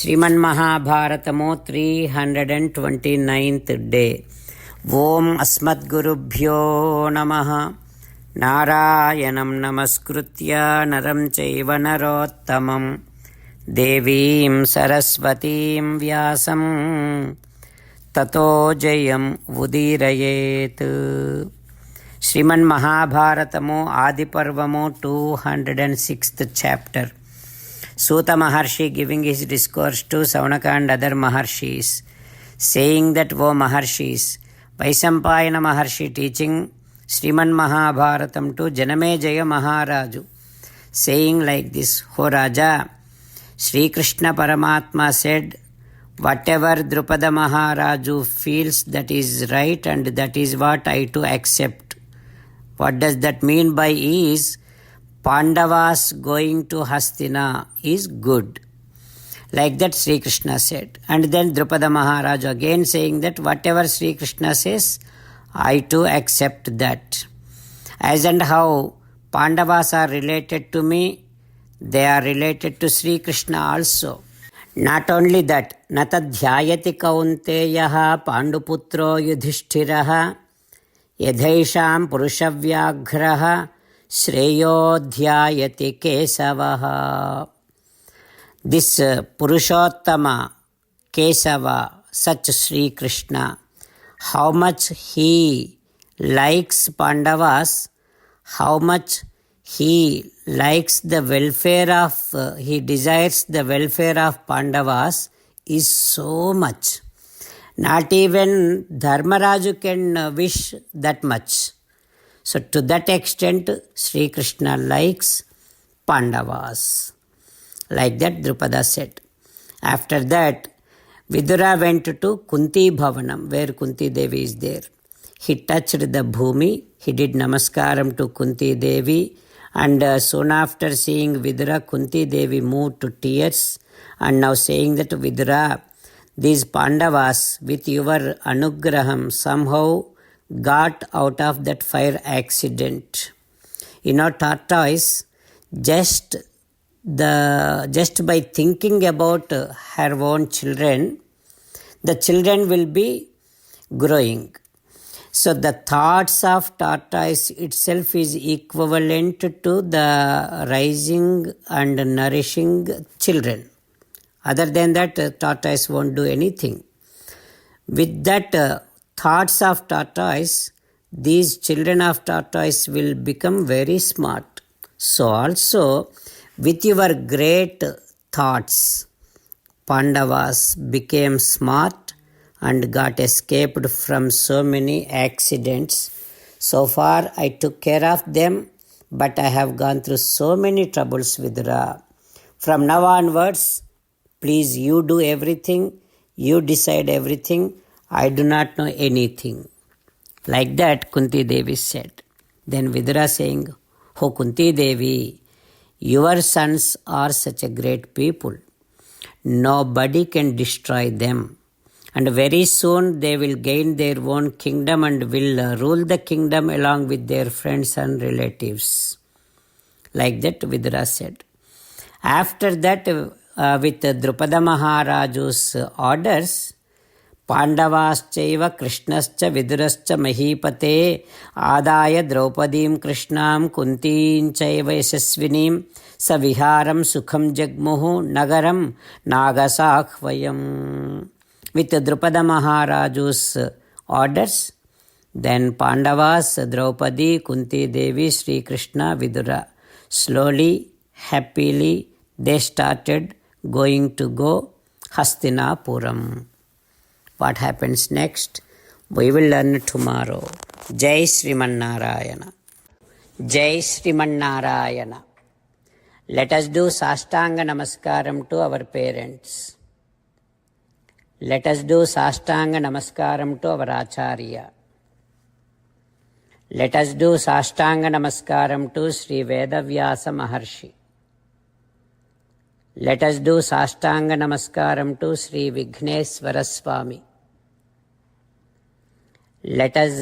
Shriman ಮಹಾಭಾರತಮು 329th day. ಓಂ ಅಸ್ಮದ್ಗುರುಭ್ಯೋ ನಮಃ. ನಾರಾಯಣಂ ನಮಸ್ಕೃತ್ಯ ನರಂ ಚೈವ ನರೋತ್ತಮಂ ದೇವೀಂ ಸರಸ್ವತೀಂ ವ್ಯಾಸಂ ತತೋ Jayam ಉದೀರಯೇತ್. Shriman ಮಹಾಭಾರತಮು ಆದಿಪರ್ವಮು 206th chapter. Suta Maharshi giving his discourse to Saunaka and other Maharshis, saying that, O Maharshis, Vaisampayana Maharshi teaching Sriman Mahabharatam to Janamejaya Maharaju, saying like this, O Raja, Sri Krishna Paramatma said, whatever Drupada Maharaju feels that is right and that is what I too accept. What does that mean by is, Pandavas going to Hastina is good. Like that Sri Krishna said. And then Drupada Maharaj again saying that whatever Sri Krishna says, I too accept that. As and how Pandavas are related to me, they are related to Sri Krishna also. Not only that, Natadhyayati kaunteyaha panduputro yudhishthiraha yadhaisham purushavyaghraha Shreyodhyayati Kesavaha. This Purushottama Kesava, such Sri Krishna, how much he likes Pandavas, how much he likes the welfare of, he desires the welfare of Pandavas is so much. Not even Dharmaraju can wish that much. So to that extent, Sri Krishna likes Pandavas. Like that Drupada said. After that, Vidura went to Kunti Bhavanam, where Kunti Devi is there. He touched the bhumi, he did namaskaram to Kunti Devi, and soon after seeing Vidura, Kunti Devi moved to tears, and now saying that Vidura, these Pandavas with your anugraham somehow got out of that fire accident. Tortoise, just by thinking about her own children, the children will be growing. So the thoughts of tortoise itself is equivalent to the rising and nourishing children. Other than that, tortoise won't do anything. With that thoughts of tortoise, these children of tortoise will become very smart. So also, with your great thoughts, Pandavas became smart and got escaped from so many accidents. So far, I took care of them, but I have gone through so many troubles, Vidura. From now onwards, please, you do everything, you decide everything. I do not know anything. Like that Kunti Devi said. Then Vidura saying, Oh Kunti Devi, your sons are such a great people. Nobody can destroy them. And very soon they will gain their own kingdom and will rule the kingdom along with their friends and relatives. Like that Vidura said. After that, with Drupada Maharaju's orders, Pandavaschaiva Krishnascha Vidurascha Mahipate Adaya Draupadim Krishnam Kuntinchaiva Yasasvinim Saviharam Sukham Jagmuhu Nagaram Nagasakhvayam. With Drupada Maharaju's orders, then Pandavas, Draupadi, Kunti Devi, Sri Krishna, Vidura, slowly, happily, they started going to go Hastinapuram. What happens next? We will learn tomorrow. Jai Sriman Narayana. Jai Sriman Narayana. Let us do Sastanga Namaskaram to our parents. Let us do Sastanga Namaskaram to our Acharya. Let us do Sastanga Namaskaram to Sri Vedavyasa Maharshi. Let us do Sastanga Namaskaram to Sri Vighneshwara Swami. Let us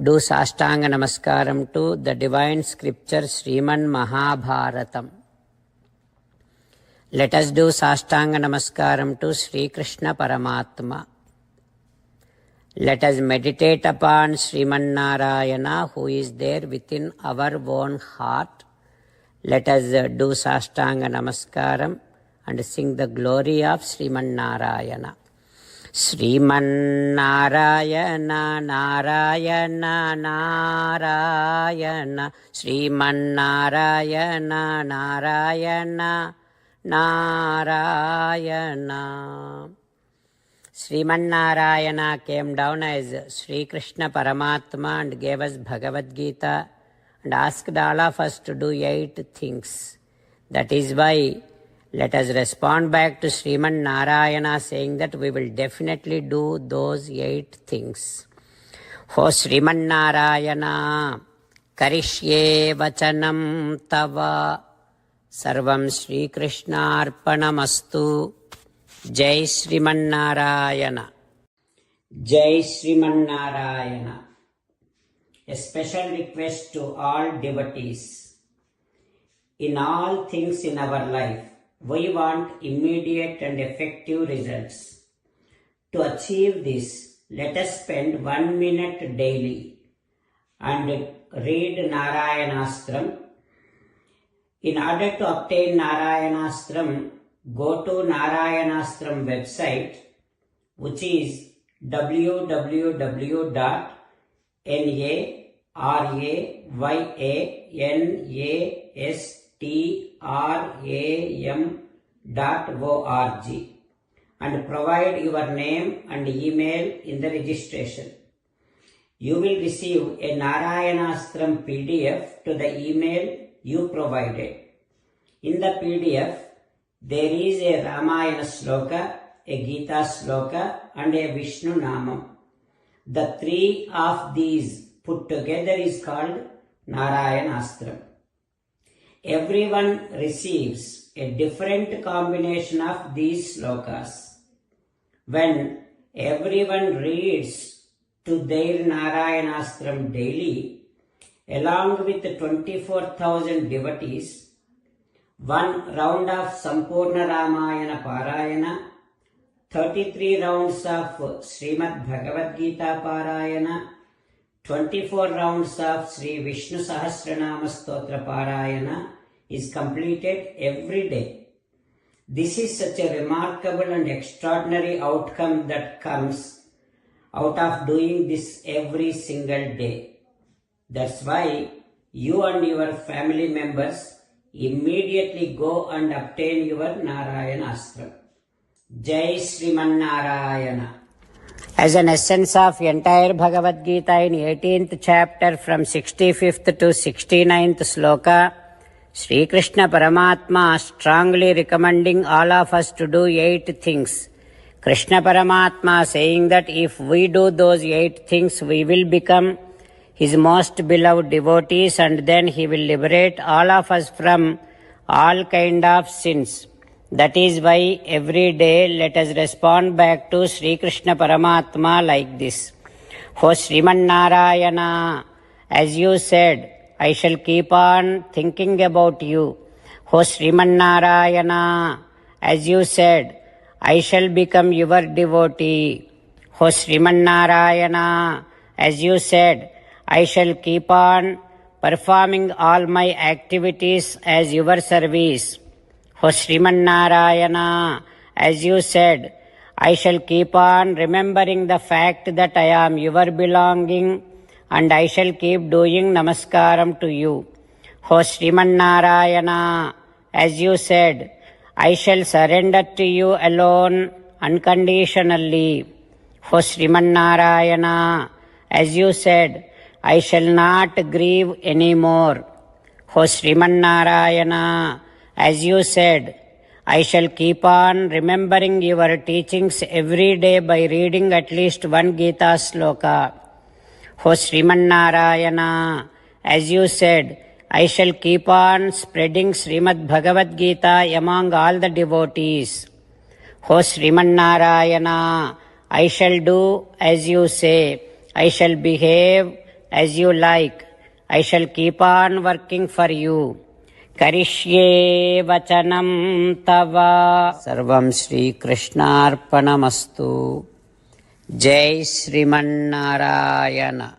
do Sastanga Namaskaram to the divine scripture Sriman Mahabharatam. Let us do Sastanga Namaskaram to Sri Krishna Paramatma. Let us meditate upon Sriman Narayana who is there within our own heart. Let us do Sastanga Namaskaram and sing the glory of Sriman Narayana. Sriman Narayana Narayana Narayana Sriman Narayana Narayana Narayana. Sriman Narayana came down as Sri Krishna Paramatma and gave us Bhagavad Gita and asked all of us to do 8 things. That is why let us respond back to Sriman Narayana saying that we will definitely do those 8 things. O Sriman Narayana, Karishye Vachanam Tava, Sarvam Sri Krishna Arpanamastu. Jai Sriman Narayana. Jai Sriman Narayana. A special request to all devotees. In all things in our life, we want immediate and effective results. To achieve this, let us spend 1 minute daily and read Narayanastram. In order to obtain Narayanastram, go to Narayanastram website, which is www.narayanastram.org, and provide your name and email in the registration. You will receive a Narayanastram PDF to the email you provided. In the PDF, there is a Ramayana Sloka, a Gita Sloka and a Vishnu Namam. The 3 of these put together is called Narayanastram. Everyone receives a different combination of these slokas. When everyone reads to their Narayanastram daily, along with 24,000 devotees, 1 round of Sampurna Ramayana Parayana, 33 rounds of Srimad Bhagavad Gita Parayana, 24 rounds of Sri Vishnu Sahasranama Stotra Parayana is completed every day. This is such a remarkable and extraordinary outcome that comes out of doing this every single day. That's why you and your family members immediately go and obtain your Narayanastram. Jai Sriman Narayana. As an essence of entire Bhagavad Gita in 18th chapter from 65th to 69th sloka, Sri Krishna Paramatma strongly recommending all of us to do 8 things. Krishna Paramatma saying that if we do those 8 things, we will become His most beloved devotees, and then He will liberate all of us from all kind of sins. That is why every day let us respond back to Sri Krishna Paramatma like this. O Sriman Narayana, as you said, I shall keep on thinking about you. O Sriman Narayana, as you said, I shall become your devotee. O Sriman Narayana, as you said, I shall keep on performing all my activities as your service. O Sriman Narayana, as you said, I shall keep on remembering the fact that I am your belonging, and I shall keep doing namaskaram to you. O Sriman Narayana, as you said, I shall surrender to you alone unconditionally. O Sriman Narayana, as you said, I shall not grieve anymore. O Sriman Narayana, as you said, I shall keep on remembering your teachings every day by reading at least 1 Gita sloka. O Sriman Narayana, as you said, I shall keep on spreading Srimad Bhagavad Gita among all the devotees. O Sriman Narayana, I shall do as you say. I shall behave as you like. I shall keep on working for you. కరిష్యే వచనం తవ. సర్వం శ్రీకృష్ణార్పణమస్తు. జై శ్రీమన్నారాయణ.